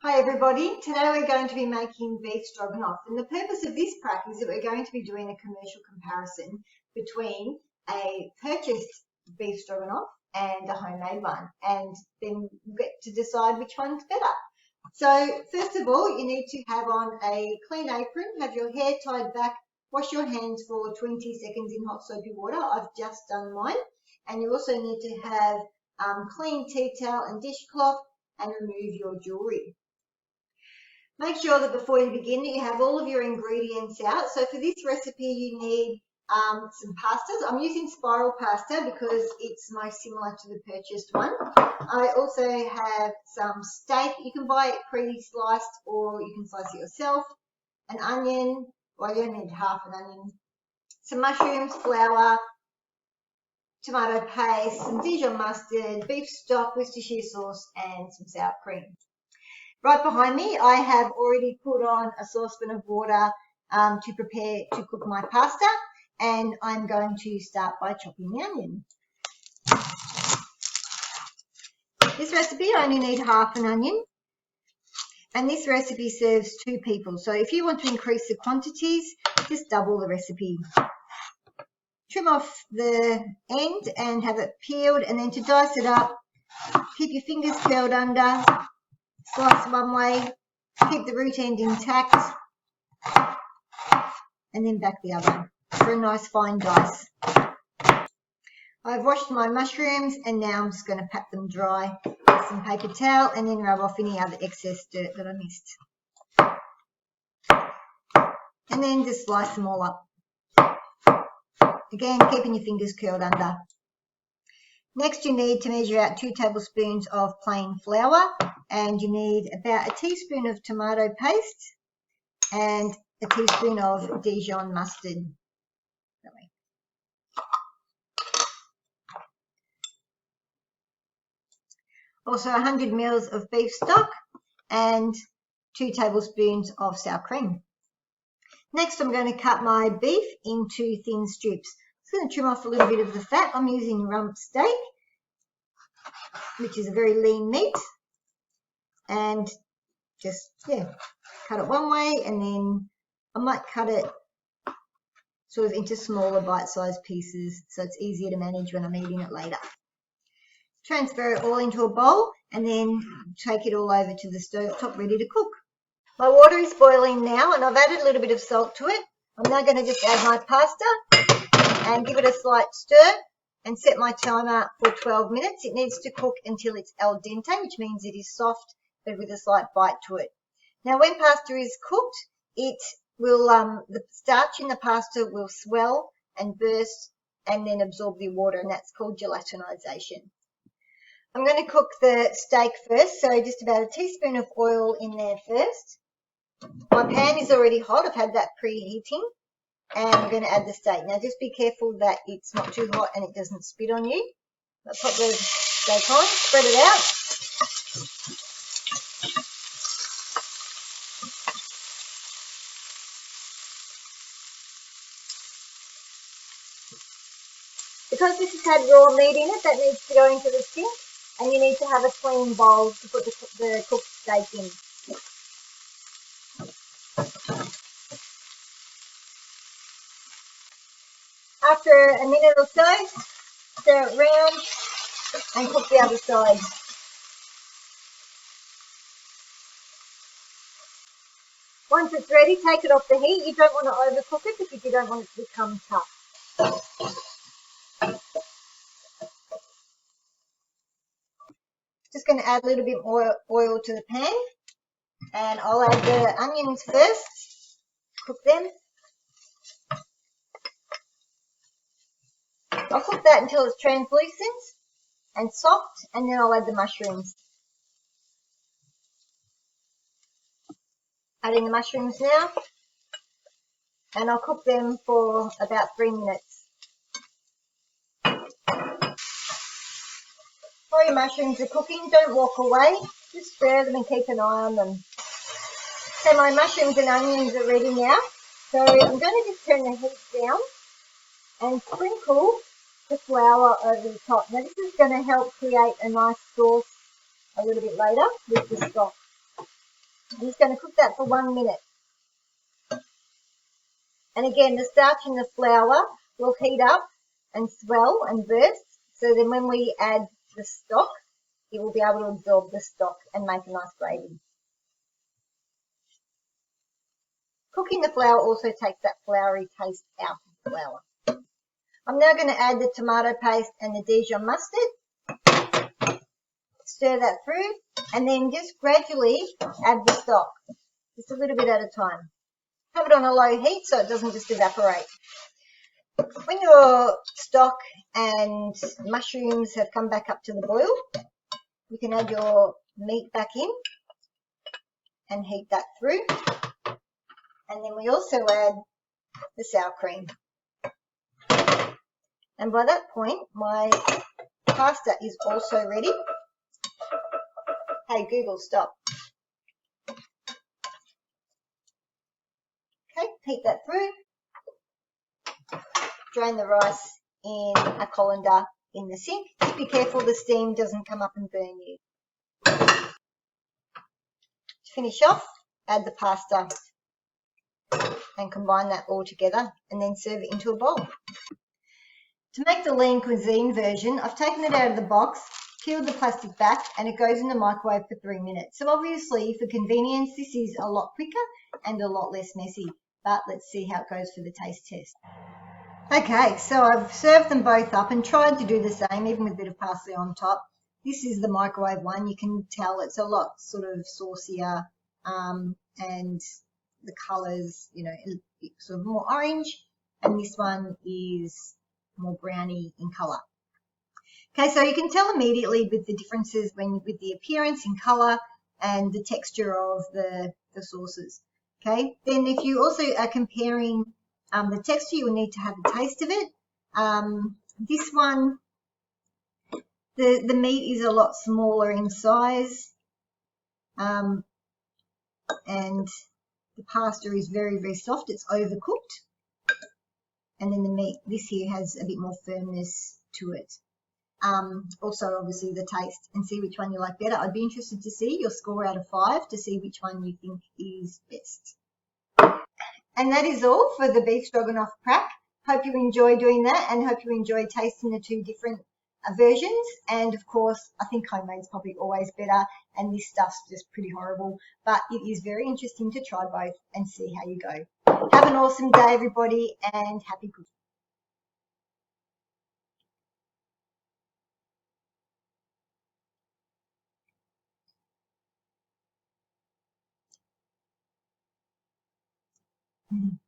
Hi everybody, today we're going to be making beef stroganoff, and the purpose of this prac is that we're going to be doing a commercial comparison between a purchased beef stroganoff and a homemade one, and then we'll get to decide which one's better. So first of all, you need to have on a clean apron, have your hair tied back, wash your hands for 20 seconds in hot soapy water. I've just done mine. And you also need to have clean tea towel and dishcloth and remove your jewellery. Make sure that before you begin that you have all of your ingredients out. So for this recipe you need some pastas. I'm using spiral pasta because it's most similar to the purchased one. I also have some steak. You can buy it pre-sliced or you can slice it yourself. An onion, well you only need half an onion. Some mushrooms, flour, tomato paste, some Dijon mustard, beef stock, Worcestershire sauce and some sour cream. Right behind me, I have already put on a saucepan of water to prepare to cook my pasta, and I'm going to start by chopping the onion. This recipe I only need half an onion, and this recipe serves 2 people. So if you want to increase the quantities, just double the recipe. Trim off the end and have it peeled, and then to dice it up, keep your fingers curled under. Slice one way, keep the root end intact, and then back the other for a nice fine dice. I've washed my mushrooms and now I'm just going to pat them dry with some paper towel and then rub off any other excess dirt that I missed. And then just slice them all up. Again, keeping your fingers curled under. Next you need to measure out 2 tablespoons of plain flour, and you need about a teaspoon of tomato paste and a teaspoon of Dijon mustard. Also 100 ml of beef stock and 2 tablespoons of sour cream. Next I'm going to cut my beef into thin strips. I'm going to trim off a little bit of the fat. I'm using rump steak, which is a very lean meat, and just cut it one way, and then I might cut it sort of into smaller bite-sized pieces so it's easier to manage when I'm eating it later. Transfer it all into a bowl and then take it all over to the stove top ready to cook. My water is boiling now and I've added a little bit of salt to it. I'm now going to just add my pasta and give it a slight stir and set my timer for 12 minutes. It needs to cook until it's al dente, which means it is soft but with a slight bite to it. Now when pasta is cooked, it will the starch in the pasta will swell and burst and then absorb the water, and that's called gelatinisation. I'm going to cook the steak first, so just about a teaspoon of oil in there first. My pan is already hot, I've had that preheating, and I'm going to add the steak. Now just be careful that it's not too hot and it doesn't spit on you. I'll pop the steak on, spread it out. Because this has had raw meat in it, that needs to go into the sink, and you need to have a clean bowl to put the cooked steak in. After a minute or so, stir it round and cook the other side. Once it's ready, take it off the heat. You don't want to overcook it because you don't want it to become tough. Just going to add a little bit more oil to the pan, and I'll add the onions first, cook them. I'll cook that until it's translucent and soft, and then I'll add the mushrooms. Adding the mushrooms now, and I'll cook them for about 3 minutes. While your mushrooms are cooking, don't walk away, just stir them and keep an eye on them. So my mushrooms and onions are ready now, so I'm going to just turn the heat down and sprinkle the flour over the top. Now this is going to help create a nice sauce a little bit later with the stock. I'm just going to cook that for 1 minute. And again, the starch in the flour will heat up and swell and burst. So then when we add the stock, it will be able to absorb the stock and make a nice gravy. Cooking the flour also takes that floury taste out of the flour. I'm now going to add the tomato paste and the Dijon mustard. Stir that through and then just gradually add the stock, just a little bit at a time. Have it on a low heat so it doesn't just evaporate. When your stock and mushrooms have come back up to the boil, you can add your meat back in and heat that through. And then we also add the sour cream. And by that point, my pasta is also ready. Hey, Google, stop. Okay, heat that through. Drain the rice in a colander in the sink. Just be careful the steam doesn't come up and burn you. To finish off, add the pasta and combine that all together and then serve it into a bowl. To make the lean cuisine version, I've taken it out of the box, peeled the plastic back, and it goes in the microwave for 3 minutes. So obviously, for convenience, this is a lot quicker and a lot less messy. But let's see how it goes for the taste test. Okay, so I've served them both up and tried to do the same, even with a bit of parsley on top. This is the microwave one. You can tell it's a lot sort of saucier, and the colours, you know, sort of more orange. And this one is more browny in colour. Okay, so you can tell immediately with the differences with the appearance in colour and the texture of the sauces. Okay, then if you also are comparing the texture, you will need to have a taste of it. This one, the meat is a lot smaller in size, and the pasta is very, very soft. It's overcooked. And then the meat, this here has a bit more firmness to it. Also, obviously, the taste, and see which one you like better. I'd be interested to see your score out of 5 to see which one you think is best. And that is all for the beef stroganoff prac. Hope you enjoy doing that and hope you enjoy tasting the two different versions. And of course, I think homemade's probably always better, and this stuff's just pretty horrible. But it is very interesting to try both and see how you go. Have an awesome day, everybody, and happy cooking. Mm-hmm.